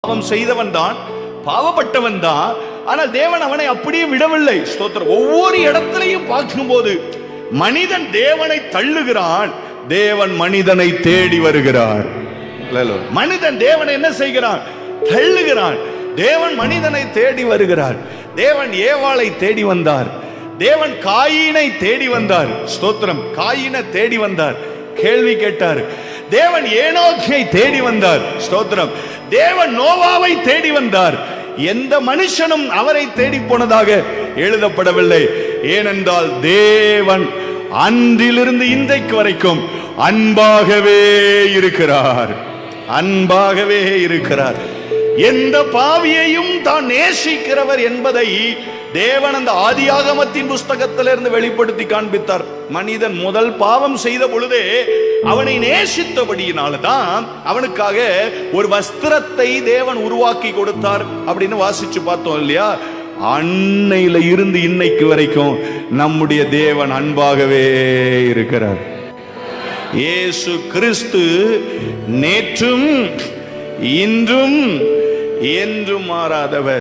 பாவம் செய்தவன் தான், பாவப்பட்டவன் தான். ஆனால் தேவன் அவனை அப்படியே விடவில்லை. ஸ்தோத்திரம். ஒவ்வொரு இடத்திலையும் பார்க்கும்போது மனிதன் தேவனை தள்ளுகிறான், தேவன் மனிதனை தேடி வருகிறார். மனிதன் தேவனை என்ன செய்கிறான்? தள்ளுகிறான். தேவன் மனிதனை தேடி வருகிறார். தேவன் ஏவாளை தேடி வந்தார், தேவன் காயினை தேடி வந்தார். ஸ்தோத்திரம். காயினை தேடி வந்தார், கேள்வி கேட்டார். தேவன் ஏனோக்கை தேடி வந்தார். ஸ்தோத்திரம். தேவன் நோவாவை தேடி வந்தார். எந்த மனுஷனும் அவரை தேடி போனதாக எழுதப்படவில்லை. ஏனென்றால் தேவன் அன்றிலிருந்து இன்றைக்கு வரைக்கும் அன்பாகவே இருக்கிறார், அன்பாகவே இருக்கிறார். எந்த பாவியையும் தான் நேசிக்கிறவர் என்பதை தேவன் அந்த ஆதியாகமத்தின் புஸ்தகத்திலிருந்து வெளிப்படுத்தி காண்பித்தார். மனிதன் முதல் பாவம் செய்த பொழுதே அவனை நேசித்தபடியினால்தான் அவனுக்காக ஒரு வஸ்திரத்தை தேவன் உருவாக்கி கொடுத்தார் அப்படின்னு வாசிச்சு பார்த்தோம் இல்லையா? அன்னையில இருந்து இன்னைக்கு வரைக்கும் நம்முடைய தேவன் அன்பாகவே இருக்கிறார். இயேசு கிறிஸ்து நேற்றும் இன்றும் என்றும் மாறாதவர்.